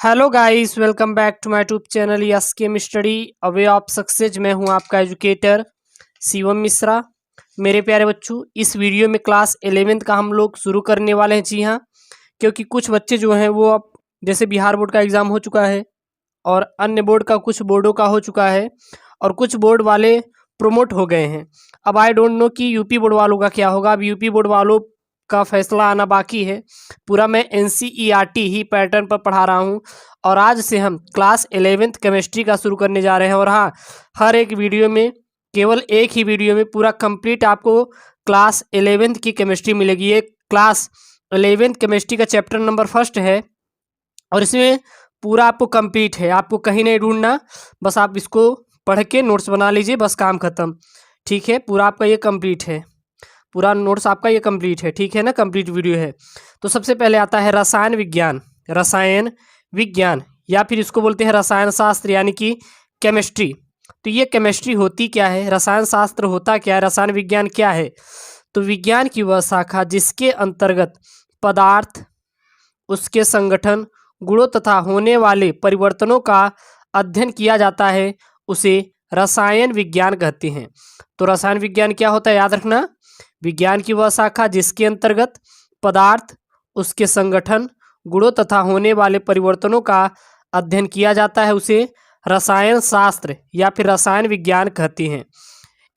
Hello guys, welcome back to my YouTube channel yes chem study a way of success. मैं हूं आपका educator Shivam Mishra. मेरे प्यारे बच्चों, इस वीडियो में क्लास 11th का हम लोग शुरू करने वाले हैं। जी हाँ, क्योंकि कुछ बच्चे जो हैं वो अब जैसे बिहार बोर्ड का एग्ज़ाम हो चुका है और अन्य बोर्ड का कुछ बोर्डों का हो चुका है और कुछ बोर्ड वाले प्रोमोट हो गए हैं। अब आई डोंट नो कि यूपी बोर्ड वालों का क्या होगा। अब यूपी बोर्ड वालों का फैसला आना बाकी है। पूरा मैं एनसीईआरटी ही पैटर्न पर पढ़ा रहा हूँ और आज से हम क्लास 11th केमिस्ट्री का शुरू करने जा रहे हैं। और हाँ, हर एक वीडियो में, केवल एक ही वीडियो में पूरा कंप्लीट आपको क्लास 11th की केमिस्ट्री मिलेगी। ये क्लास 11th केमिस्ट्री का चैप्टर नंबर 1 है और इसमें पूरा आपको कंप्लीट है। आपको कहीं नहीं ढूंढना, बस आप इसको पढ़ के नोट्स बना लीजिए, बस काम खत्म। ठीक है, पूरा आपका ये कंप्लीट है, पूरा नोट्स आपका ये कंप्लीट है। ठीक है ना, कंप्लीट वीडियो है। तो सबसे पहले आता है रसायन विज्ञान। रसायन विज्ञान या फिर इसको बोलते हैं रसायन शास्त्र यानी कि केमिस्ट्री। तो ये केमिस्ट्री होती क्या है, रसायन शास्त्र होता क्या है, रसायन विज्ञान क्या है? तो विज्ञान की वह शाखा जिसके अंतर्गत पदार्थ, उसके संगठन, गुणों तथा होने वाले परिवर्तनों का अध्ययन किया जाता है, उसे रसायन विज्ञान कहते हैं। तो रसायन विज्ञान क्या होता है, याद रखना। विज्ञान की वह शाखा जिसके अंतर्गत पदार्थ, उसके संगठन, गुणों तथा होने वाले परिवर्तनों का अध्ययन किया जाता है, उसे रसायन शास्त्र या फिर रसायन विज्ञान कहते हैं।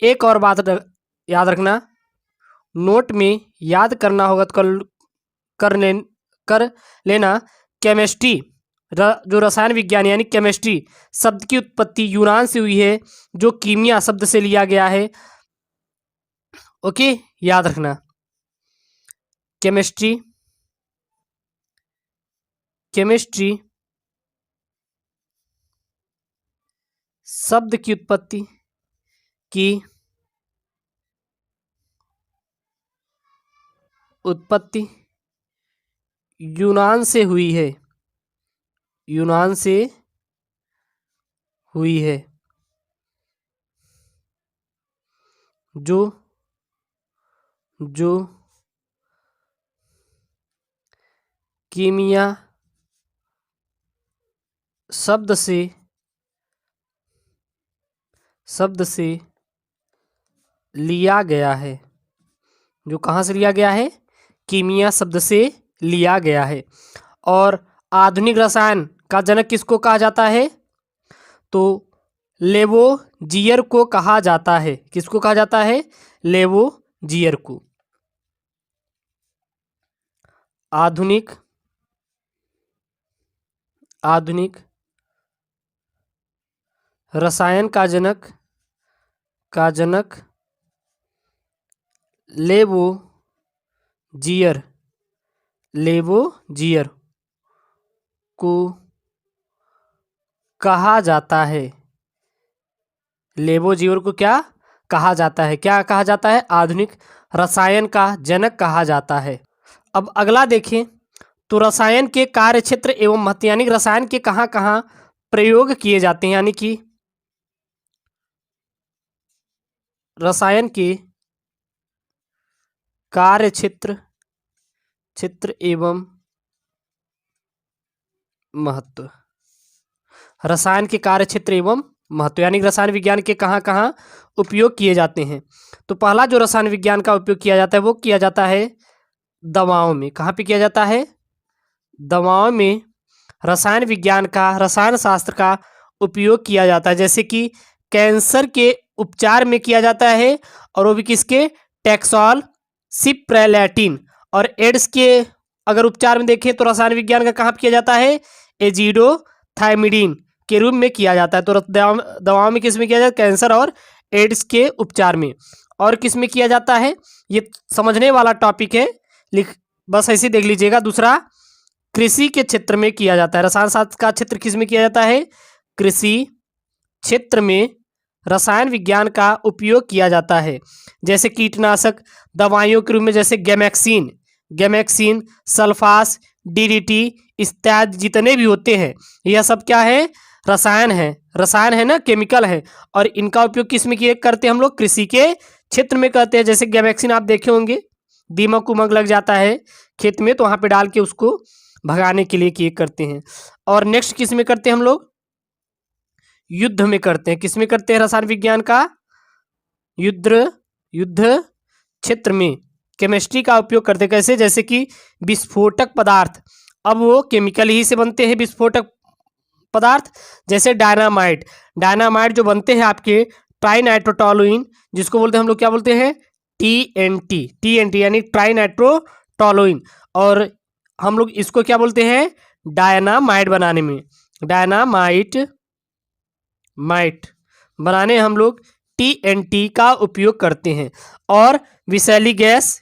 एक और बात याद रखना, नोट में याद करना होगा तो कर लेना। केमिस्ट्री, जो रसायन विज्ञान यानी केमिस्ट्री शब्द की उत्पत्ति यूनान से हुई है, जो कीमिया शब्द से लिया गया है। ओके, याद रखना। केमिस्ट्री शब्द की उत्पत्ति यूनान से हुई है, जो कीमिया शब्द से लिया गया है। जो कहाँ से लिया गया है, कीमिया शब्द से लिया गया है। और आधुनिक रसायन का जनक किसको कहा जाता है? तो लेवोजियर को कहा जाता है। किसको कहा जाता है? लेवोजियर को। आधुनिक रसायन का जनक लेवोजियर को कहा जाता है। लेवोजियर को क्या कहा जाता है? क्या कहा जाता है? आधुनिक रसायन का जनक कहा जाता है। अब अगला देखें तो रसायन के कार्य क्षेत्र एवं महत्व, यानी रसायन के कहाँ कहाँ प्रयोग किए जाते हैं, यानी कि रसायन के कार्य क्षेत्र एवं महत्व। रसायन के कार्य क्षेत्र एवं महत्व यानी रसायन विज्ञान के कहाँ कहाँ उपयोग किए जाते हैं। तो पहला जो रसायन विज्ञान का उपयोग किया जाता है वो किया जाता है दवाओं में। कहाँ पे किया जाता है? दवाओं में रसायन विज्ञान का, रसायन शास्त्र का उपयोग किया जाता है। जैसे कि कैंसर के उपचार में किया जाता है, और वो भी किसके? टैक्सोल सिप्रेलैटिन। और एड्स के अगर उपचार में देखें तो रसायन विज्ञान का कहाँ किया जाता है? एजिडोथायमिडीन के रूप में किया जाता है। तो दवाओं में किस में किया जाता है? कैंसर और एड्स के उपचार में। और किस में किया जाता है? ये समझने वाला टॉपिक है, बस ऐसे देख लीजिएगा। दूसरा, कृषि के क्षेत्र में किया जाता है। रसायन शास्त्र का क्षेत्र किस में किया जाता है? कृषि क्षेत्र में रसायन विज्ञान का उपयोग किया जाता है। जैसे कीटनाशक दवाइयों के रूप में, जैसे गैमेक्सिन, सल्फास, डीडीटी इत्यादि जितने भी होते हैं, यह सब क्या है? रसायन है ना, केमिकल है। और इनका उपयोग किस में करते हैं हम लोग? कृषि के क्षेत्र में करते हैं। जैसे गैमेक्सिन आप देखे होंगे, दीमक उमक लग जाता है खेत में तो वहाँ पे डाल के उसको भगाने के लिए किए करते हैं। और नेक्स्ट किस में करते हैं हम लोग? युद्ध में करते हैं। किस में करते हैं रसायन विज्ञान का? युद्ध क्षेत्र में केमिस्ट्री का उपयोग करते हैं। कैसे? जैसे कि विस्फोटक पदार्थ, अब वो केमिकल ही से बनते हैं विस्फोटक पदार्थ, जैसे डायनामाइट जो बनते हैं आपके ट्राइनाइट्रोटोलुइन, जिसको बोलते हैं हम लोग क्या बोलते हैं? टीएनटी यानी ट्राइनाइट्रोटोलुइन, और हम लोग इसको क्या बोलते हैं? डायनामाइट बनाने में, डायनामाइट बनाने हम लोग टीएनटी का उपयोग करते हैं। और विषैली गैस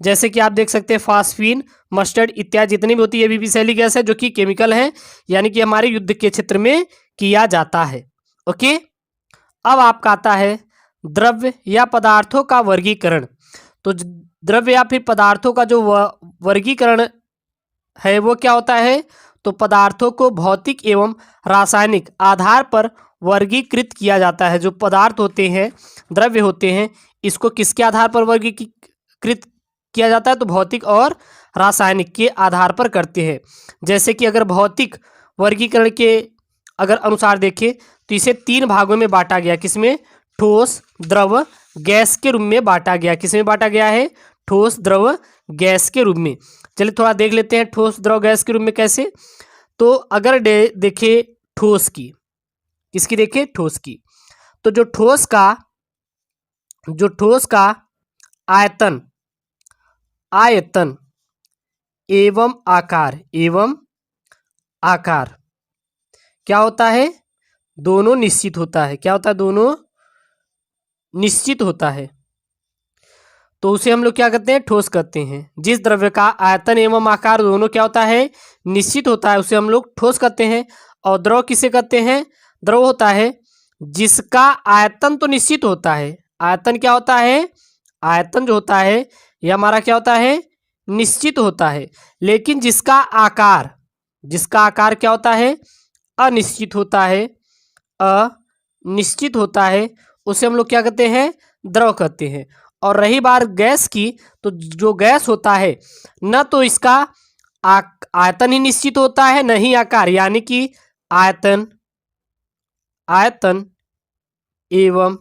जैसे कि आप देख सकते हैं फास्फीन, मस्टर्ड इत्यादि जितनी भी होती है, ये भी विषैली गैस है जो कि केमिकल है, यानी कि हमारे युद्ध के क्षेत्र में किया जाता है। ओके, अब आपका आता है द्रव्य या पदार्थों का वर्गीकरण। तो द्रव्य या फिर पदार्थों का जो वर्गीकरण है वो क्या होता है? तो पदार्थों को भौतिक एवं रासायनिक आधार पर वर्गीकृत किया जाता है। जो पदार्थ होते हैं, द्रव्य होते हैं, इसको किसके आधार पर वर्गीकृत किया जाता है? तो भौतिक और रासायनिक के आधार पर करते हैं। जैसे कि अगर भौतिक वर्गीकरण के अगर अनुसार देखें तो इसे 3 भागों में बांटा गया। किसमें? ठोस, द्रव, गैस के रूप में बांटा गया। किसमें बांटा गया है? ठोस, द्रव, गैस के रूप में। चलिए थोड़ा देख लेते हैं ठोस, द्रव, गैस के रूप में कैसे। तो अगर देखें ठोस की, किसकी देखें? ठोस की। तो जो ठोस का आयतन एवं आकार क्या होता है? दोनों निश्चित होता है। क्या होता है? दोनों निश्चित होता है। तो उसे हम लोग क्या कहते हैं? ठोस कहते हैं। जिस द्रव्य का आयतन एवं आकार दोनों क्या होता है? निश्चित होता है, उसे हम लोग ठोस कहते हैं। और द्रव किसे कहते हैं? द्रव होता है जिसका आयतन तो निश्चित होता है। आयतन क्या होता है? आयतन जो होता है यह हमारा क्या होता है? निश्चित होता है, लेकिन जिसका आकार क्या होता है? अनिश्चित होता है, उसे हम लोग क्या कहते हैं? द्रव कहते हैं। और रही बात गैस की, तो जो गैस होता है न तो इसका आयतन ही निश्चित होता है, न ही आकार, यानी कि आयतन एवं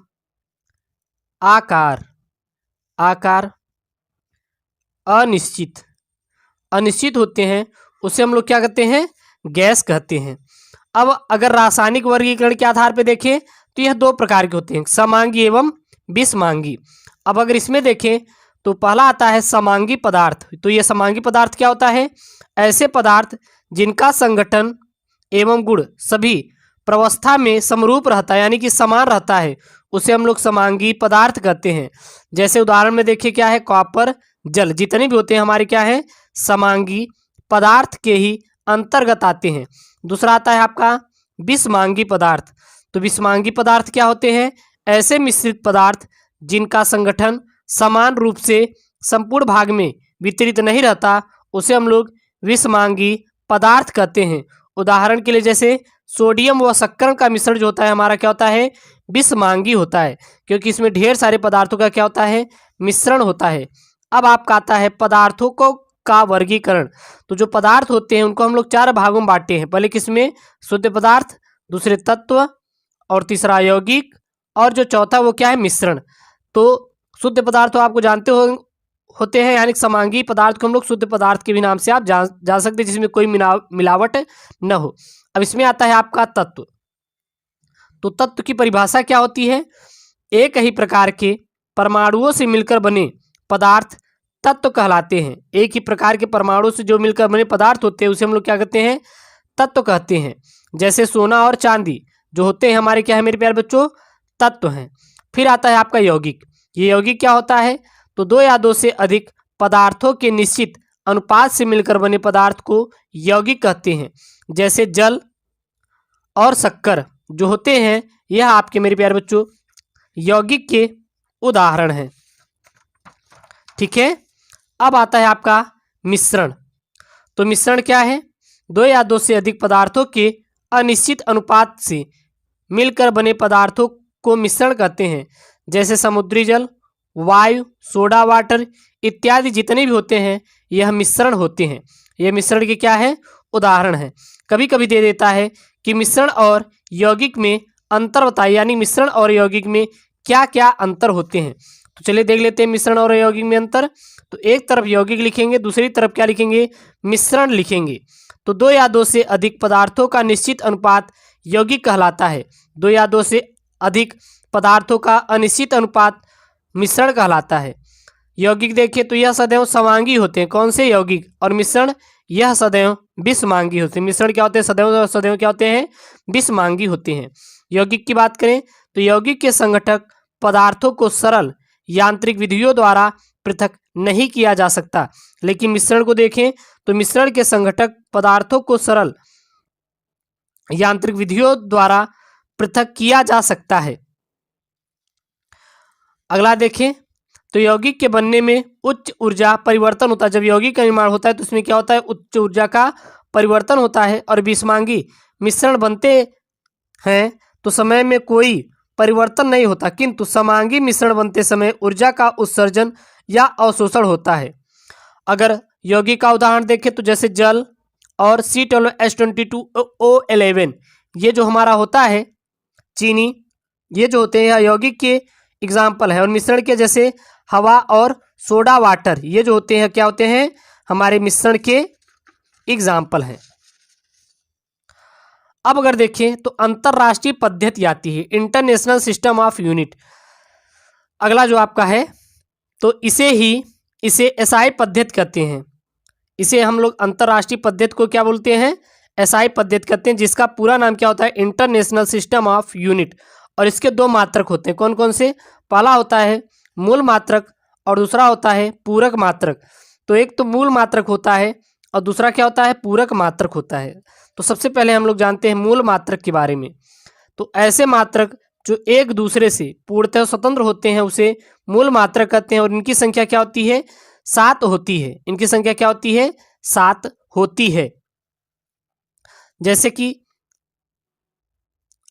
आकार अनिश्चित होते हैं, उसे हम लोग क्या कहते हैं? गैस कहते हैं। अब अगर रासायनिक वर्गीकरण के आधार पर देखें तो यह 2 प्रकार के होते हैं, समांगी एवं विषमांगी। अब अगर इसमें देखें तो पहला आता है समांगी पदार्थ। तो यह समांगी पदार्थ क्या होता है? ऐसे पदार्थ जिनका संगठन एवं गुण सभी प्रावस्था में समरूप रहता है, यानी कि समान रहता है, उसे हम लोग समांगी पदार्थ कहते हैं। जैसे उदाहरण में देखिए क्या है? कॉपर, जल, जितने भी होते हैं हमारे क्या है? समांगी पदार्थ के ही अंतर्गत आते हैं। दूसरा आता है आपका विषमांगी पदार्थ। तो विषमांगी पदार्थ क्या होते हैं? ऐसे मिश्रित पदार्थ जिनका संगठन समान रूप से संपूर्ण भाग में वितरित नहीं रहता, उसे हम लोग विषमांगी पदार्थ कहते हैं। उदाहरण के लिए जैसे सोडियम व शक्कर का मिश्रण जो होता है हमारा क्या होता है? विषमांगी होता है, क्योंकि इसमें ढेर सारे पदार्थों का क्या होता है? मिश्रण होता है। अब आपका आता है पदार्थों का वर्गीकरण। तो जो पदार्थ होते हैं उनको हम लोग 4 भागों में बांटे हैं। पहले किसमें? शुद्ध पदार्थ, दूसरे तत्व, और तीसरा यौगिक, और जो चौथा वो क्या है? मिश्रण। तो शुद्ध पदार्थ तो आपको जानते होते हैं, यानी समांगी पदार्थ को हम लोग शुद्ध पदार्थ के भी नाम से आप जान सकते हैं, जिसमें कोई मिलावट न हो। अब इसमें आता है आपका तत्व। तो तत्व की परिभाषा क्या होती है? एक ही प्रकार के परमाणुओं से मिलकर बने पदार्थ तत्व कहलाते हैं। एक ही प्रकार के परमाणु से जो मिलकर बने पदार्थ होते हैं उसे हम लोग क्या कहते हैं? तत्व कहते हैं। जैसे सोना और चांदी जो होते हैं हमारे क्या है मेरे प्यारे बच्चों? तत्व हैं। फिर आता है आपका यौगिक। ये यौगिक क्या होता है? तो 2 या 2 से अधिक पदार्थों के निश्चित अनुपात से मिलकर बने पदार्थ को यौगिक कहते हैं। जैसे जल और शक्कर जो होते हैं, यह आपके मेरे प्यारे बच्चों यौगिक के उदाहरण हैं। ठीक है। अब आता है आपका मिश्रण। तो मिश्रण क्या है? 2 या 2 से अधिक पदार्थों के अनिश्चित अनुपात से मिलकर बने पदार्थों को मिश्रण कहते हैं। जैसे समुद्री जल, वायु, सोडा वाटर इत्यादि जितने भी होते हैं यह मिश्रण होते हैं। यह मिश्रण के क्या है? उदाहरण है। कभी कभी दे देता है कि मिश्रण और यौगिक में अंतर बताइए, यानी मिश्रण और यौगिक में क्या क्या अंतर होते हैं। तो चलिए देख लेते हैं मिश्रण और यौगिक में अंतर। तो एक तरफ यौगिक लिखेंगे, दूसरी तरफ क्या लिखेंगे, मिश्रण लिखेंगे। तो दो या दो से अधिक पदार्थों का निश्चित अनुपात यौगिक कहलाता है। दो या दो से अधिक पदार्थों का अनिश्चित अनुपात मिश्रण कहलाता है। यौगिक देखिए तो यह सदैव समांगी होते हैं, कौन से यौगिक, और मिश्रण यह सदैव विषमांगी होते हैं। मिश्रण क्या होते हैं, सदैव सदैव क्या होते हैं, विषमांगी होते हैं। यौगिक की बात करें तो यौगिक के संगठक पदार्थों को सरल यांत्रिक विधियों द्वारा पृथक नहीं किया जा सकता, लेकिन मिश्रण को देखें तो मिश्रण के संगठक पदार्थों को सरल यांत्रिक विधियों द्वारा पृथक किया जा सकता है। अगला देखें तो यौगिक के बनने में उच्च ऊर्जा परिवर्तन होता है। जब यौगिक का निर्माण होता है तो उसमें क्या होता है, उच्च ऊर्जा का परिवर्तन होता है। और विषमांगी मिश्रण बनते हैं तो समय में कोई परिवर्तन नहीं होता, किंतु समांगी मिश्रण बनते समय ऊर्जा का उत्सर्जन या अवशोषण होता है। अगर यौगिक का उदाहरण देखें तो जैसे जल और C12H22O11, ये जो हमारा होता है चीनी, ये जो होते हैं यौगिक के एग्जाम्पल है। और मिश्रण के जैसे हवा और सोडा वाटर, ये जो होते हैं क्या होते हैं, हमारे मिश्रण के एग्जाम्पल हैं। अब अगर देखें तो अंतरराष्ट्रीय पद्धति आती है, इंटरनेशनल सिस्टम ऑफ यूनिट। अगला जो आपका है तो इसे एसआई पद्धति कहते हैं। इसे हम लोग अंतरराष्ट्रीय पद्धति को क्या बोलते हैं, एसआई पद्धति कहते हैं, जिसका पूरा नाम क्या होता है, इंटरनेशनल सिस्टम ऑफ यूनिट। और इसके दो मात्रक होते हैं, कौन कौन से, पहला होता है मूल मात्रक और दूसरा होता है पूरक मात्रक। तो एक तो मूल मात्रक होता है और दूसरा क्या होता है, पूरक मात्रक होता है। तो सबसे पहले हम लोग जानते हैं मूल मात्रक के बारे में। तो ऐसे मात्रक जो एक दूसरे से पूर्णतः स्वतंत्र होते हैं उसे मूल मात्रक कहते हैं। और इनकी संख्या क्या होती है, 7 होती है। इनकी संख्या क्या होती है, 7 होती है। जैसे कि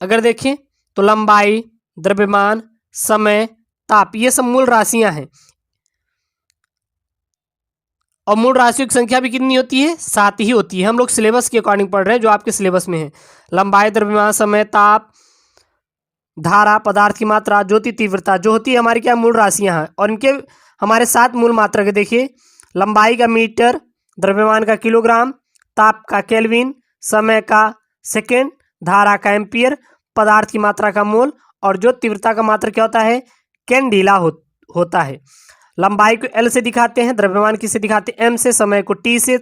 अगर देखें तो लंबाई, द्रव्यमान, समय, ताप, ये सब मूल राशियां हैं। और मूल राशियों की संख्या भी कितनी होती है, 7 ही होती है। हम लोग सिलेबस के अकॉर्डिंग पढ़ रहे हैं, जो आपके सिलेबस में है। लंबाई, द्रव्यमान, समय, ताप, धारा, पदार्थ की मात्रा, ज्योति तीव्रता, जो होती है हमारी क्या मूल राशियां हैं। और इनके हमारे 7 मूल मात्रक है। देखिए लंबाई का मीटर, द्रव्यमान का किलोग्राम, ताप का केल्विन, समय का सेकेंड, धारा का एम्पियर, पदार्थ की मात्रा का मोल, और जो तीव्रता का मात्रक क्या होता है, कैंडिला होता है। लंबाई को L से दिखाते हैं, द्रव्यमान किसे दिखाते हैं, M से, समय को T से,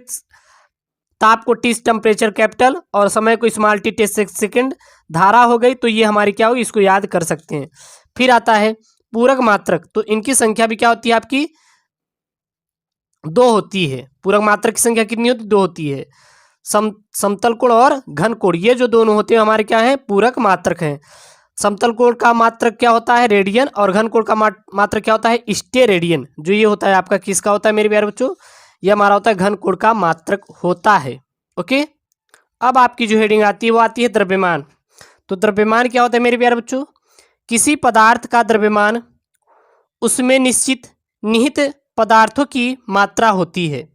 ताप को T टेम्परेचर कैपिटल, और समय को स्मॉल t सेकेंड, धारा हो गई। तो ये हमारी क्या होगी, इसको याद कर सकते हैं। फिर आता है पूरक मात्रक। तो इनकी संख्या भी क्या होती है, आपकी 2 होती है। पूरक मात्रक की संख्या कितनी होती है, 2 होती है। समतल कोण और घन कोण, ये जो दोनों होते हैं हमारे क्या है, पूरक मात्रक हैं। समतल कोण का मात्रक क्या होता है, रेडियन, और घन कोण का मात्रक क्या होता है, स्टेरेडियन। जो ये होता है आपका किसका होता है मेरे प्यारे बच्चों, ये हमारा होता है घन कोण का मात्रक होता है। ओके, अब आपकी जो हेडिंग आती है वो आती है द्रव्यमान। तो द्रव्यमान क्या होता है मेरे प्यारे बच्चों, किसी पदार्थ का द्रव्यमान उसमें निहित पदार्थों की मात्रा होती है।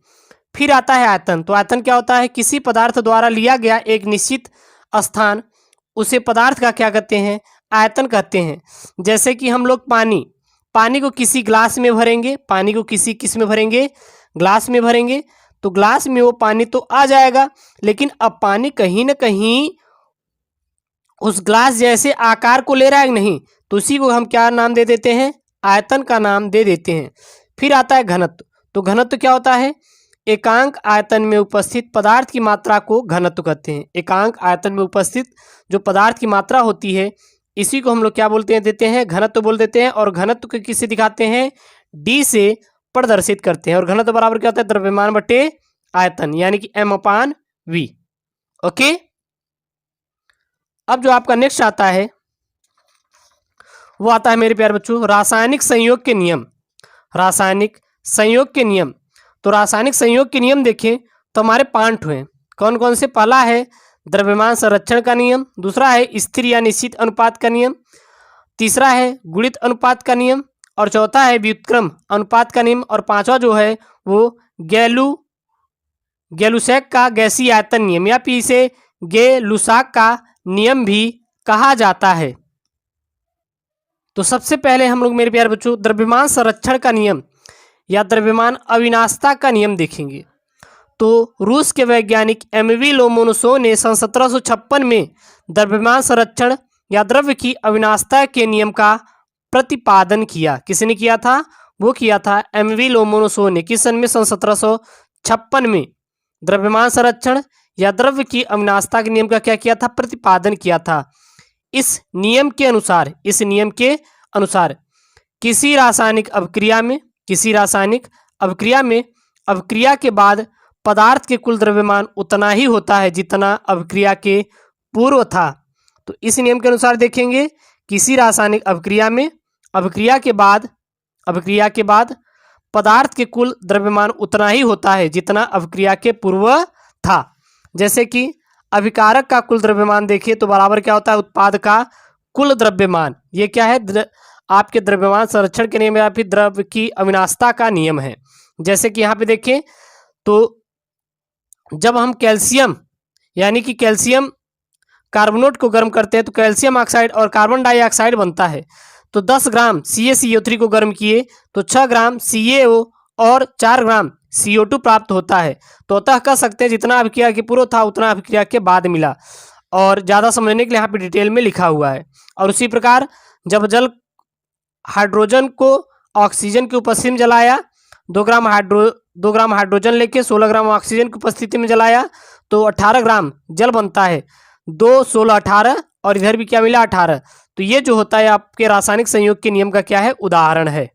फिर आता है आयतन। तो आयतन क्या होता है, किसी पदार्थ द्वारा लिया गया एक निश्चित स्थान, उसे पदार्थ का क्या कहते हैं, आयतन कहते हैं। जैसे कि हम लोग पानी को किसी ग्लास में भरेंगे, पानी को किसी किस में भरेंगे, ग्लास में भरेंगे, तो ग्लास में वो पानी तो आ जाएगा, लेकिन अब पानी कहीं ना कहीं उस ग्लास जैसे आकार को ले रहा है नहीं, तो उसी को हम क्या नाम दे देते हैं, आयतन का नाम दे देते हैं। फिर आता है घनत्व। तो घनत्व क्या होता है, एकांक आयतन में उपस्थित पदार्थ की मात्रा को घनत्व कहते हैं। एकांक आयतन में उपस्थित जो पदार्थ की मात्रा होती है, इसी को हम लोग क्या बोलते हैं, देते हैं घनत्व बोल देते हैं। और घनत्व को किससे दिखाते हैं, D से प्रदर्शित करते हैं। और घनत्व बराबर क्या होता है, द्रव्यमान बटे आयतन, यानी कि M/V। ओके, अब जो आपका नेक्स्ट आता है वो आता है मेरे प्यारे बच्चों रासायनिक संयोग के नियम। रासायनिक संयोग के नियम। तो रासायनिक संयोग के नियम देखें तो हमारे 5 हैं। कौन कौन से, पहला है द्रव्यमान संरक्षण का नियम, दूसरा है स्थिर या निश्चित अनुपात का नियम, तीसरा है गुणित अनुपात का नियम, और चौथा है व्युत्क्रम अनुपात का नियम, और 5वां जो है वो गै-लुसैक का गैसीय आयतन नियम या फिर इसे गे-लुसाक का नियम भी कहा जाता है। तो सबसे पहले हम लोग मेरे प्यारे बच्चों द्रव्यमान संरक्षण का नियम या द्रव्यमान अविनाशता का नियम देखेंगे। तो रूस के वैज्ञानिक एमवी लोमोनोसोव ने सन 1756 में द्रव्यमान संरक्षण या द्रव्य की अविनाशता के नियम का प्रतिपादन किया। किसने किया था? वो किया था एमवी लोमोनोसोव ने। किस सन में? सन 1756 में द्रव्यमान संरक्षण या द्रव्य की अविनाशता के नियम का क्या किया था? प्रतिपादन किया था। इस नियम के अनुसार किसी रासायनिक अभिक्रिया में अभिक्रिया के बाद पदार्थ के कुल द्रव्यमान उतना ही होता है जितना अभिक्रिया के पूर्व था। तो इस नियम के अनुसार देखेंगे किसी रासायनिक अभिक्रिया में अभिक्रिया के बाद पदार्थ के कुल द्रव्यमान उतना ही होता है जितना अभिक्रिया के पूर्व था। जैसे कि अभिकारक का कुल द्रव्यमान देखिए तो बराबर क्या होता है? उत्पाद का कुल द्रव्यमान। ये क्या है? आपके द्रव्यमान संरक्षण के नियम या फिर द्रव्य की अविनाशता का नियम है। जैसे कि यहाँ पे देखें तो जब हम कैल्शियम यानी कि कैल्शियम कार्बोनेट को गर्म करते हैं तो कैल्शियम ऑक्साइड और कार्बन डाइऑक्साइड बनता है। तो 10 ग्राम CaCO3 को गर्म किए तो 6 ग्राम CaO और 4 ग्राम CO2 प्राप्त होता है। तो अतः कह सकते हैं जितना अभिक्रिया के पूर्व था उतना अभिक्रिया के बाद मिला। और ज़्यादा समझने के लिए यहाँ पे डिटेल में लिखा हुआ है। और उसी प्रकार जब जल हाइड्रोजन को ऑक्सीजन की उपस्थिति में जलाया 2 ग्राम हाइड्रोजन लेके 16 ग्राम ऑक्सीजन की उपस्थिति में जलाया तो 18 ग्राम जल बनता है। 2 16 18 और इधर भी क्या मिला? 18। तो ये जो होता है आपके रासायनिक संयोग के नियम का क्या है? उदाहरण है।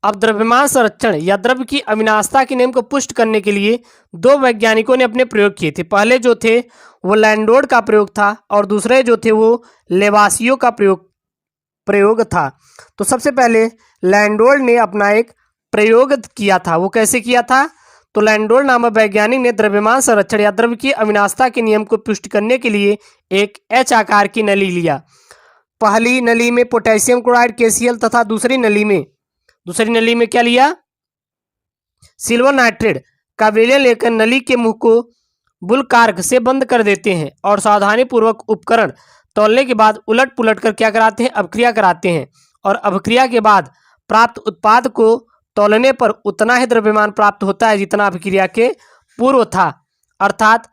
अब द्रव्यमान संरक्षण या द्रव्य की अविनाशता के नियम को पुष्ट करने के लिए 2 वैज्ञानिकों ने अपने प्रयोग किए थे। पहले जो थे वो लैंडोर्ड का प्रयोग था और दूसरे जो थे वो लेवासियो का प्रयोग था। तो सबसे पहले लैंडोर्ड ने अपना एक प्रयोग किया था। वो कैसे किया था? तो लैंडोर्ड नामक वैज्ञानिक ने द्रव्यमान संरक्षण या द्रव्य की अविनाशता के नियम को पुष्ट करने के लिए एक H आकार की नली लिया। पहली नली में पोटेशियम क्लोराइड KCl तथा दूसरी नली में क्या लिया? सिल्वर नाइट्रेट का विलयन लेकर नली के मुंह को बुल कार्क से बंद कर देते हैं और सावधानी पूर्वक उपकरण तौलने के बाद उलट पुलट कर क्या कराते हैं? अभिक्रिया कराते हैं। और अभिक्रिया के बाद प्राप्त उत्पाद को तौलने पर उतना ही द्रव्यमान प्राप्त होता है जितना अभिक्रिया के पूर्व था। अर्थात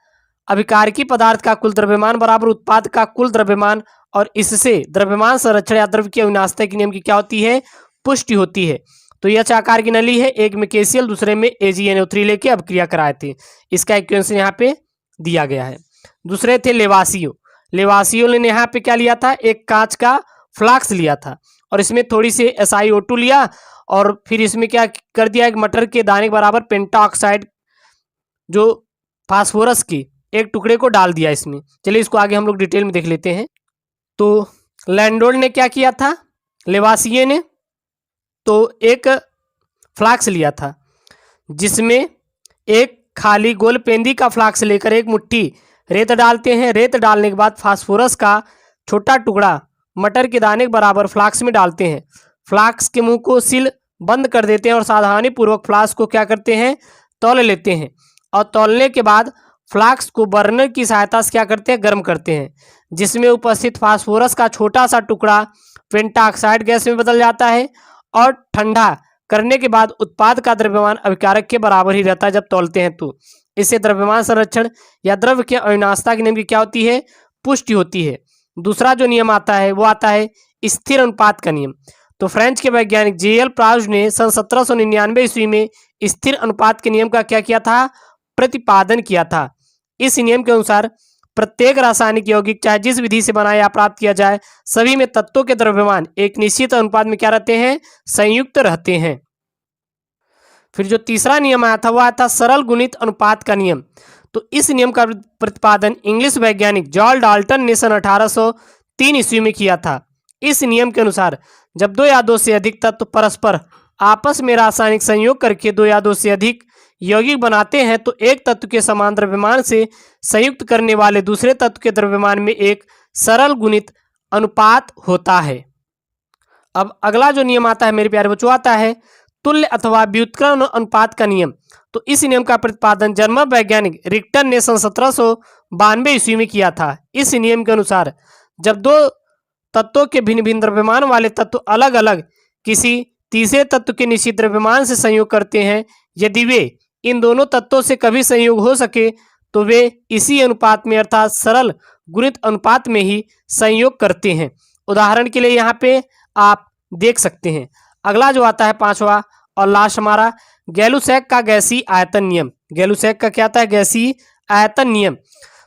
अभिकारकी पदार्थ का कुल द्रव्यमान बराबर उत्पाद का कुल द्रव्यमान। और इससे द्रव्यमान संरक्षण या द्रव्य की अविनाशता के नियम की क्या होती है? पुष्टि होती है। तो यह आकार की नली है, एक में KCl दूसरे में AgNO3 लेके अभिक्रिया कराए थे। इसका इक्वेशन यहाँ पे दिया गया है। दूसरे थे लेवासियो ने यहाँ पे क्या लिया था? एक कांच का फ्लास्क लिया था और इसमें थोड़ी सी SiO2 लिया और फिर इसमें क्या कर दिया? एक मटर के दाने के बराबर पेंटा ऑक्साइड जो फास्फोरस की एक टुकड़े को डाल दिया इसमें। चलिए इसको आगे हम लोग डिटेल में देख लेते हैं। तो लैंडोर्ड ने क्या किया था? लेवासिये ने तो एक फ्लास्क लिया था जिसमें एक खाली गोल पेंदी का फ्लास्क लेकर एक मुट्ठी रेत डालते हैं। रेत डालने के बाद फास्फोरस का छोटा टुकड़ा मटर के दाने के बराबर फ्लास्क में डालते हैं। फ्लास्क के मुंह को सील बंद कर देते हैं और सावधानी पूर्वक फ्लास्क को क्या करते हैं? तौल लेते हैं। और तौलने के बाद फ्लास्क को बर्नर की सहायता से क्या करते हैं? गर्म करते हैं, जिसमें उपस्थित फास्फोरस का छोटा सा टुकड़ा पेंटा ऑक्साइड गैस में बदल जाता है और ठंडा करने के बाद उत्पाद का द्रव्यमान अभिकारक के बराबर ही रहता है जब तौलते हैं। तो इससे द्रव्यमान संरक्षण या द्रव्य के अविनाशता के नियम की क्या होती है? पुष्टि होती है। दूसरा जो नियम आता है वो आता है स्थिर अनुपात का नियम। तो फ्रेंच के वैज्ञानिक JL प्राउज ने सन 1799 ईस्वी में स्थिर अनुपात के नियम का क्या किया था? प्रतिपादन किया था। इस नियम के अनुसार प्रत्येक रासायनिक यौगिक चाहे जिस विधि से बनाया या प्राप्त किया जाए सभी में तत्वों के द्रव्यमान एक निश्चित अनुपात में क्या रहते हैं? संयुक्त रहते हैं। फिर जो तीसरा नियम आया था वो आया था सरल गुणित अनुपात का नियम। तो इस नियम का प्रतिपादन इंग्लिश वैज्ञानिक जॉन डाल्टन ने सन 1803 ईस्वी में किया था। इस नियम के अनुसार जब 2 या 2 से अधिक तत्व परस्पर आपस में रासायनिक संयोग करके 2 या 2 से अधिक यौगिक बनाते हैं तो एक तत्व के समान द्रव्यमान से संयुक्त करने वाले दूसरे तत्व के द्रव्यमान में एक सरल गुणित अनुपात होता है। अब अगला जो नियम आता है मेरे प्यारे बच्चों आता है तुल्य अथवा व्युत्क्रमण अनुपात का नियम। तो इस नियम का प्रतिपादन जर्मन वैज्ञानिक रिक्टर ने सन 1792 ईस्वी में किया था। इस नियम के अनुसार जब दो तत्वों के भिन्न भिन्न द्रव्यमान वाले तत्व अलग अलग किसी तीसरे तत्व के निश्चित द्रव्यमान से संयोग करते हैं, यदि वे इन दोनों तत्वों से कभी संयोग हो सके तो वे इसी अनुपात में अर्थात सरल गुणित अनुपात में ही संयोग करते हैं। उदाहरण के लिए यहाँ पे आप देख सकते हैं। अगला जो आता है पांचवा और लास्ट हमारा गैलुसैक का गैसीय आयतन नियम। गैलुसैक का क्या आता है? गैसीय आयतन नियम।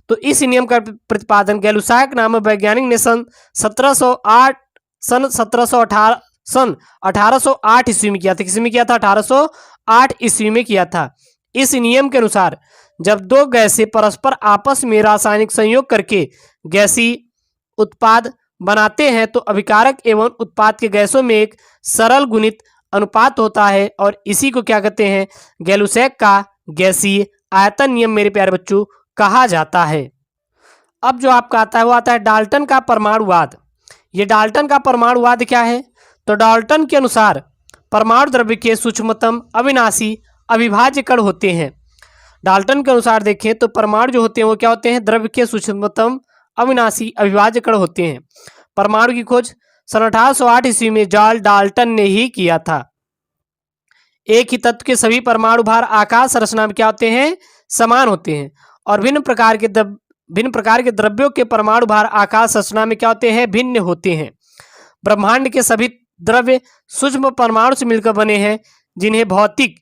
तो इस नियम का प्रतिपादन गैलुसैक नामक वैज्ञानिक ने सन 1808 ईस्वी में किया था। किसी में किया था? 1808 ईस्वी में किया था। इस नियम के अनुसार जब दो गैसें परस्पर आपस में रासायनिक संयोग करके गैसीय उत्पाद बनाते हैं तो अभिकारक एवं उत्पाद के गैसों में एक सरल गुणित अनुपात होता है और इसी को क्या कहते हैं? गैलुसैक का गैसीय आयतन नियम मेरे प्यारे बच्चों कहा जाता है। अब जो आपका आता है वो आता है डाल्टन का परमाणुवाद। ये डाल्टन का परमाणुवाद क्या है? तो डाल्टन के अनुसार परमाणु द्रव्य के सूक्ष्मतम अविनाशी अविभाज्य कण होते हैं। डाल्टन के अनुसार देखें तो परमाणु जो होते हैं वो क्या होते हैं? द्रव्य के सूक्ष्मतम अविनाशी अविभाज्य कण होते हैं। परमाणु की खोज सन 1808 ईस्वी में जॉर्ज डाल्टन ने ही किया था। एक ही तत्व के सभी परमाणु भार आकाश संरचना में क्या होते हैं? समान होते हैं और भिन्न प्रकार के द्रव्यों के परमाणु भार आकाश संरचना में क्या होते हैं? भिन्न होते हैं। ब्रह्मांड के सभी द्रव्य सूक्ष्म परमाणु से मिलकर बने हैं जिन्हें भौतिक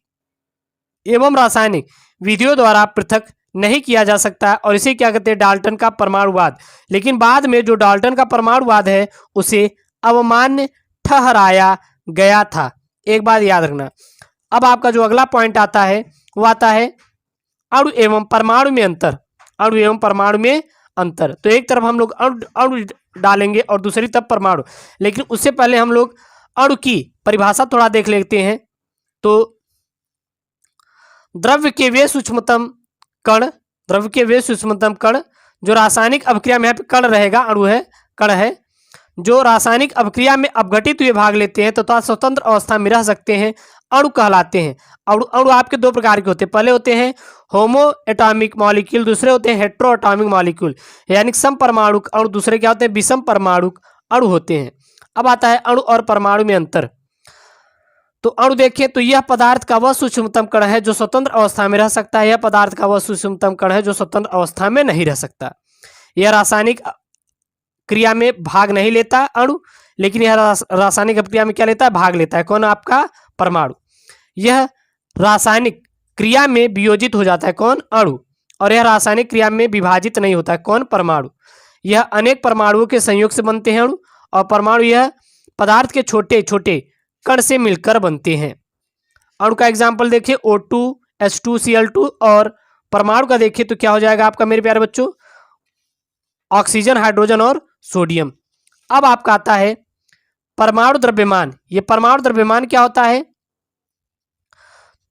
एवं रासायनिक विधियों द्वारा पृथक नहीं किया जा सकता और इसे क्या कहते हैं? डाल्टन का परमाणुवाद। लेकिन बाद में जो डाल्टन का परमाणुवाद है उसे अवमान्य ठहराया गया था। एक बात याद रखना। अब आपका जो अगला पॉइंट आता है वो आता है अणु एवं परमाणु में अंतर। अणु एवं परमाणु में अंतर। तो एक तरफ हम लोग अणु डालेंगे और दूसरी तरफ परमाणु, लेकिन उससे पहले हम लोग अणु की परिभाषा थोड़ा देख लेते हैं। तो द्रव्य के वे सूक्ष्मतम कण जो रासायनिक अभिक्रिया में कण रहेगा, अणु है, कण है, जो रासायनिक अभिक्रिया में अपघटित हुए भाग लेते हैं तथा स्वतंत्र अवस्था में रह सकते हैं, अणु कहलाते हैं। अणु आपके दो प्रकार के होते हैं। पहले होते हैं होमो एटॉमिक मॉलिक्यूल, दूसरे होते हैं हेट्रो एटॉमिक मॉलिक्यूल, यानी सम परमाणु अणु। दूसरे क्या होते हैं? विषम परमाणु अणु होते हैं। अब आता है अणु और परमाणु में अंतर। तो अणु देखें तो यह पदार्थ का वह सूक्ष्मतम कण है जो स्वतंत्र अवस्था में रह सकता है। यह पदार्थ का वह सूक्ष्मतम कण है जो स्वतंत्र अवस्था में नहीं रह सकता। यह रासायनिक क्रिया में भाग नहीं लेता अणु, लेकिन यह रासायनिक क्रिया में क्या लेता है? भाग लेता है। कौन? आपका परमाणु। यह रासायनिक क्रिया में वियोजित हो जाता है। कौन? अणु। और यह रासायनिक क्रिया में विभाजित नहीं होता है। कौन? परमाणु। यह अनेक परमाणुओं के संयोग से बनते हैं अणु, और परमाणु यह पदार्थ के छोटे छोटे कण से मिलकर बनते हैं। अणु का एग्जाम्पल देखिए O2 H2Cl2, और परमाणु का देखिए तो क्या हो जाएगा आपका मेरे प्यारे बच्चों? ऑक्सीजन, हाइड्रोजन और सोडियम। अब आपका आता है परमाणु द्रव्यमान। ये परमाणु द्रव्यमान क्या होता है?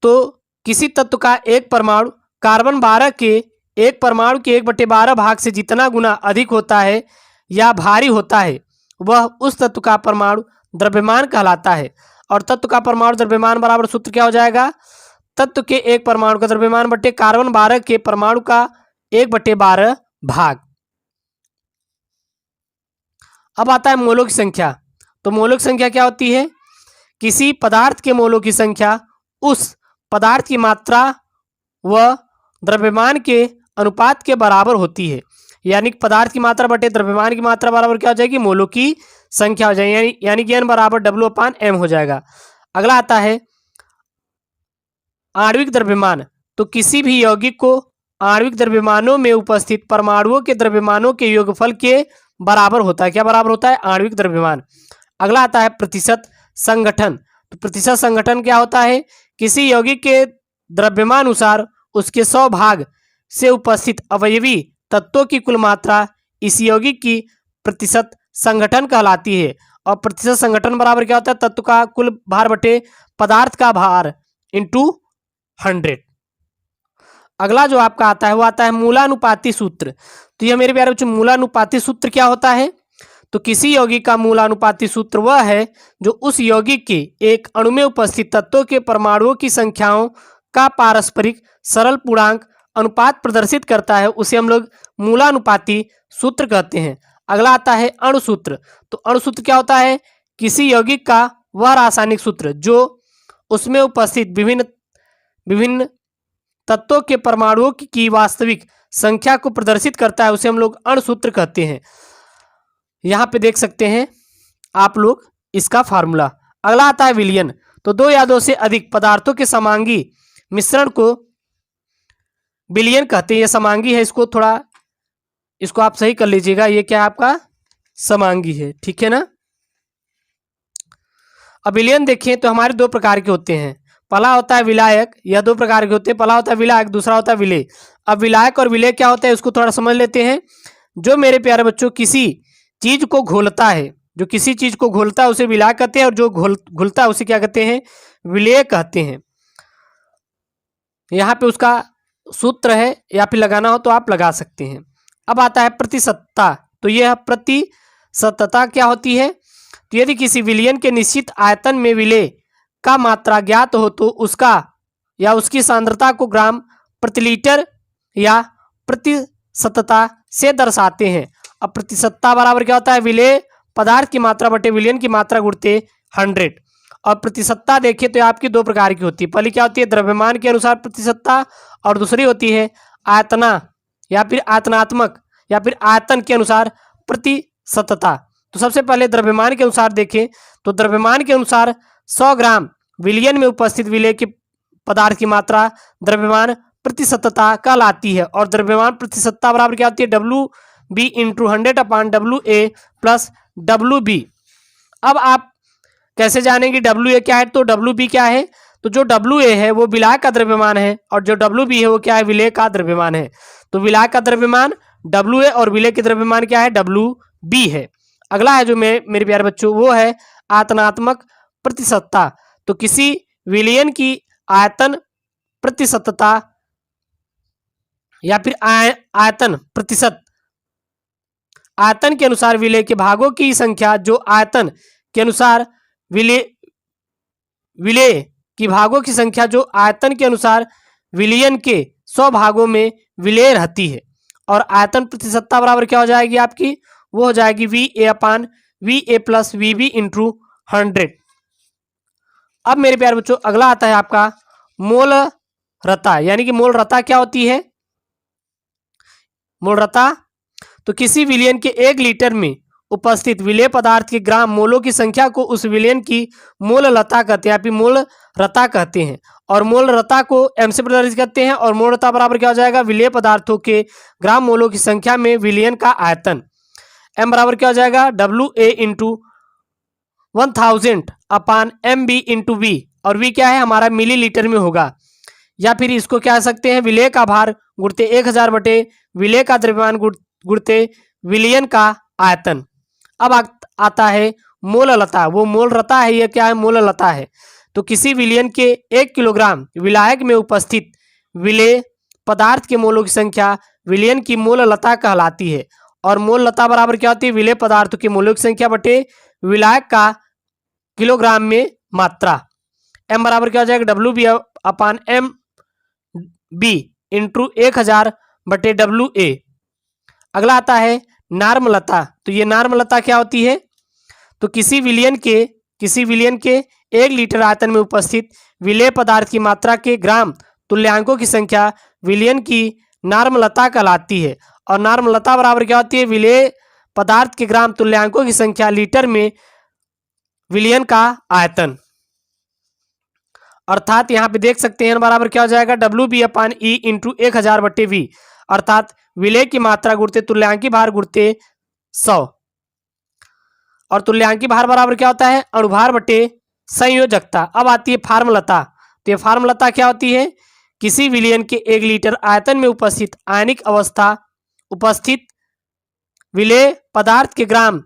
तो किसी तत्व का एक परमाणु कार्बन 12 के एक परमाणु के 1/12 भाग से जितना गुना अधिक होता है या भारी होता है वह उस तत्व का परमाणु द्रव्यमान कहलाता है। और तत्व का परमाणु द्रव्यमान बराबर सूत्र क्या हो जाएगा? तत्व के एक परमाणु का द्रव्यमान बटे कार्बन 12 के परमाणु का 1/12 भाग। अब आता है मोलों की संख्या। तो मोलों की संख्या क्या होती है? किसी पदार्थ के मोलों की संख्या उस पदार्थ की मात्रा व द्रव्यमान के अनुपात के बराबर होती है। यानी पदार्थ की मात्रा बटे द्रव्यमान की मात्रा बराबर क्या हो जाएगी? मोलों की संख्या हो जाएगी, यानी कि n बराबर W/m हो जाएगा। अगला आता है आणविक द्रव्यमान। तो किसी भी यौगिक को आणविक द्रव्यमानों में उपस्थित परमाणुओं के द्रव्यमानों के योगफल के बराबर होता है। क्या बराबर होता है? आणविक द्रव्यमान। अगला आता है प्रतिशत संगठन। तो प्रतिशत संगठन क्या होता है? किसी यौगिक के द्रव्यमानुसार उसके 100 भाग से उपस्थित अवयवी तत्वों की कुल मात्रा इस यौगिक की प्रतिशत संगठन कहलाती है। और प्रतिशत संगठन बराबर क्या होता है? तत्व का कुल भार बटे पदार्थ का भार इंटू 100। अगला जो आपका आता है वो आता है मूलानुपाती सूत्र। तो यह मेरे प्यारे बच्चों मूलानुपाती सूत्र क्या होता है? तो किसी यौगिक का मूलानुपाती सूत्र वह है जो उस यौगिक के एक अणु में उपस्थित तत्वों के परमाणुओं की संख्याओं का पारस्परिक सरल पूर्णांक अनुपात प्रदर्शित करता है, उसे हम लोग मूलानुपाती सूत्र कहते हैं। अगला आता है अणु सूत्र। तो अणु सूत्र क्या होता है? किसी यौगिक का वह रासायनिक सूत्र जो उसमें उपस्थित विभिन्न तत्वों के परमाणुओं की वास्तविक संख्या को प्रदर्शित करता है, उसे हम लोग अणु सूत्र कहते हैं। यहाँ पे देख सकते हैं आप लोग इसका फार्मूला। अगला आता है विलयन। तो दो या दो से अधिक पदार्थों के समांगी मिश्रण को विलयन कहते हैं। ये समांगी है, इसको आप सही कर लीजिएगा। ये क्या है आपका? समांगी है, ठीक है ना। अब विलयन देखें तो हमारे दो प्रकार के होते हैं। पहला होता है विलायक, यह दो प्रकार के होते हैं। पहला होता है विलायक, दूसरा होता है विलेय। अब विलायक और विलेय क्या होता है इसको थोड़ा समझ लेते हैं। जो मेरे प्यारे बच्चों किसी चीज को घोलता है, जो किसी चीज को घोलता है उसे विलायक कहते हैं, और जो घुलता है उसे क्या कहते हैं? विलेय कहते हैं। यहाँ पे उसका सूत्र है, या फिर लगाना हो तो आप लगा सकते हैं। अब आता है प्रतिशतता। तो यह प्रतिशतता क्या होती है? तो यदि किसी विलयन के निश्चित आयतन में विलेय का मात्रा ज्ञात हो तो उसका या उसकी सांद्रता को ग्राम प्रति लीटर या प्रतिशतता से दर्शाते हैं। अब प्रतिशतता बराबर क्या होता है? विलेय पदार्थ की मात्रा बटे विलयन की मात्रा गुणित 100। और प्रतिशतता देखिए तो आपकी दो प्रकार की होती है। पहली क्या होती है? द्रव्यमान के अनुसार प्रतिशतता, और दूसरी होती है आयतना या फिर आयतनात्मक या फिर आयतन के अनुसार प्रतिशतता। तो सबसे पहले द्रव्यमान के अनुसार देखें तो द्रव्यमान के अनुसार 100 ग्राम विलयन में उपस्थित विलेय के पदार्थ की मात्रा द्रव्यमान प्रतिशतता कहलाती है। और द्रव्यमान प्रतिशतता बराबर क्या होती है? WB × 100/WA + WB। अब आप कैसे जानेंगे WA क्या है? तो WB क्या है? तो जो WA है वो विलायक का द्रव्यमान है, और जो WB है वो क्या है? विलेय का द्रव्यमान है। तो विलायक का द्रव्यमान WA और विलेय के द्रव्यमान क्या है? WB है। अगला है जो मेरे प्यारे बच्चों वो है आयतनात्मक प्रतिशतता। तो किसी विलयन की आयतन प्रतिशतता या फिर आयतन प्रतिशत, आयतन के अनुसार विलेय के भागों की संख्या जो आयतन के अनुसार विलेय की भागों की संख्या जो आयतन के अनुसार विलयन के 100 भागों में विलेय रहती है। और आयतन प्रतिशतता बराबर क्या हो जाएगी आपकी? वो हो जाएगी VA/VA + VB × 100। अब मेरे प्यारे बच्चों अगला आता है आपका मोलरता। यानी कि मोलरता क्या होती है? मोलरता तो किसी विलयन के 1 लीटर में उपस्थित विलेय पदार्थ के ग्राम मोलों की संख्या को उस विलयन की मोललता कहते हैं, या फिर मोलरता कहते हैं। और मोलरता को M से प्रदर्शित करते हैं। और मोलरता बराबर क्या हो जाएगा? विलेय पदार्थों के ग्राम मोलों की संख्या में विलयन का आयतन। M बराबर क्या हो जाएगा? WA × 1000/MB × V। और V क्या है? हमारा मिलीलीटर में होगा। या फिर इसको क्या कह सकते हैं? विलेय का भार गुणित 1000 बटे विलेय का द्रव्यमान गुणित विलयन का आयतन। अब आता है मोललता। वो मोलरता है, ये क्या है? मोललता है। तो किसी विलयन के 1 किलोग्राम विलायक में उपस्थित विलेय पदार्थ के मोलों की संख्या विलयन की मोललता कहलाती है। और मोललता बराबर क्या होती है? विलेय पदार्थों के मोलों की संख्या बटे विलायक का किलोग्राम में मात्रा। M बराबर क्या हो जाएगा? WB/MB × 1000 बटे WA। अगला आता है नार्मलता। तो ये नार्मलता क्या होती है? तो किसी विलयन के 1 लीटर आयतन में उपस्थित विलेय पदार्थ की मात्रा के ग्राम तुल्यांकों की संख्या विलयन की नार्मलता कहलाती है। और नार्मलता बराबर क्या होती है? विलेय पदार्थ के ग्राम तुल्यांकों की संख्या लीटर में विलयन का आयतन। अर्थात यहाँ पे देख सकते हैं बराबर क्या हो जाएगा? WB/E × 1000 बटे V। अर्थात विलेय की मात्रा गुणित तुल्यांकी भार गुणित 100। और तुल्यांकी भार बराबर क्या होता है? अणुभार बटे संयोजकता। अब आती है फार्मलता। तो ये फार्मलता क्या होती है? किसी विलयन के 1 लीटर आयतन में उपस्थित आयनिक अवस्था उपस्थित विलेय पदार्थ के ग्राम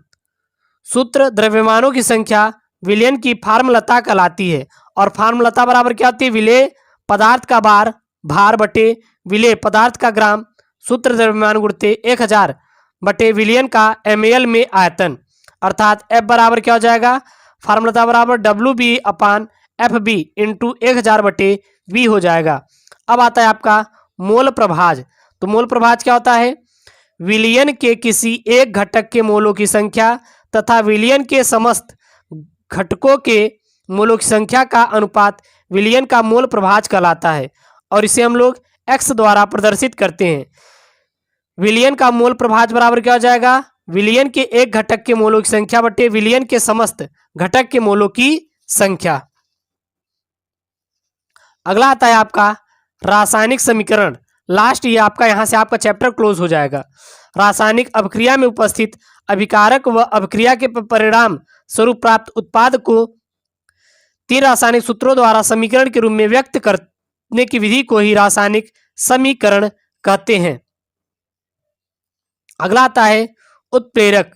सूत्र द्रव्यमानों की संख्या विलयन की फार्मलता कहलाती है। और फार्मलता बराबर क्या होती है? विलेय पदार्थ का भार बटे विलेय पदार्थ का ग्राम सूत्र द्रव्यमान गुणित 1000 बटे विलयन का ml में आयतन। अर्थात F बराबर क्या हो जाएगा, फार्मूला था बराबर WB/FB इंटू 1000/V हो जाएगा। अब आता है आपका मोल प्रभाज। तो मोल प्रभाज क्या होता है, विलयन के किसी एक घटक के मोलों की संख्या तथा विलयन के समस्त घटकों के मोलों की संख्या का अनुपात विलयन का मोल प्रभाज कहलाता है, और इसे हम लोग x द्वारा प्रदर्शित करते हैं। विलयन का मोल प्रभाज बराबर क्या हो जाएगा, विलयन के एक घटक के मोलों की संख्या बटे विलयन के समस्त घटक के मोलों की संख्या। अगला आता है आपका रासायनिक समीकरण। लास्ट ये आपका यहाँ से आपका चैप्टर क्लोज हो जाएगा। रासायनिक अभिक्रिया में उपस्थित अभिकारक व अभिक्रिया के परिणाम स्वरूप प्राप्त उत्पाद को 3 रासायनिक सूत्रों द्वारा समीकरण के रूप में व्यक्त करने की विधि को ही रासायनिक समीकरण कहते हैं। अगला आता है उत्प्रेरक।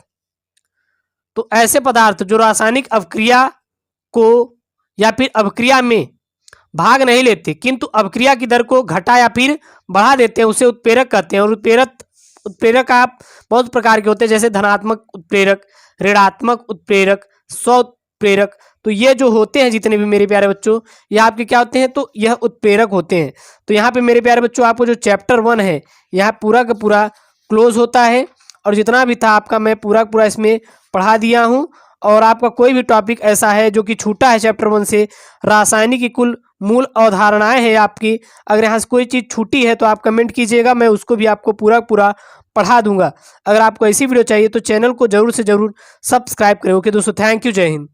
तो ऐसे पदार्थ जो रासायनिक अभिक्रिया को या फिर अभिक्रिया में भाग नहीं लेते किंतु अभिक्रिया की दर को घटा या फिर बढ़ा देते हैं, उसे उत्प्रेरक कहते हैं। और उत्प्रेरक आप बहुत प्रकार के होते हैं, जैसे धनात्मक उत्प्रेरक, ऋणात्मक उत्प्रेरक, स्व उत्प्रेरक। तो ये जो होते हैं जितने भी मेरे प्यारे बच्चों, ये आपके क्या होते हैं, तो यह उत्प्रेरक होते हैं। तो यहाँ पे मेरे प्यारे बच्चों आपको जो चैप्टर 1 है यहाँ पूरा का पूरा क्लोज होता है, और जितना भी था आपका मैं पूरा का पूरा इसमें पढ़ा दिया हूँ। और आपका कोई भी टॉपिक ऐसा है जो कि छूटा है चैप्टर 1 से, रासायनिक की कुल मूल अवधारणाएं हैं आपकी, अगर यहाँ से कोई चीज़ छूटी है तो आप कमेंट कीजिएगा, मैं उसको भी आपको पूरा पूरा पढ़ा दूंगा। अगर आपको ऐसी वीडियो चाहिए तो चैनल को जरूर से जरूर सब्सक्राइब करें। ओके दोस्तों, थैंक यू, जय हिंद।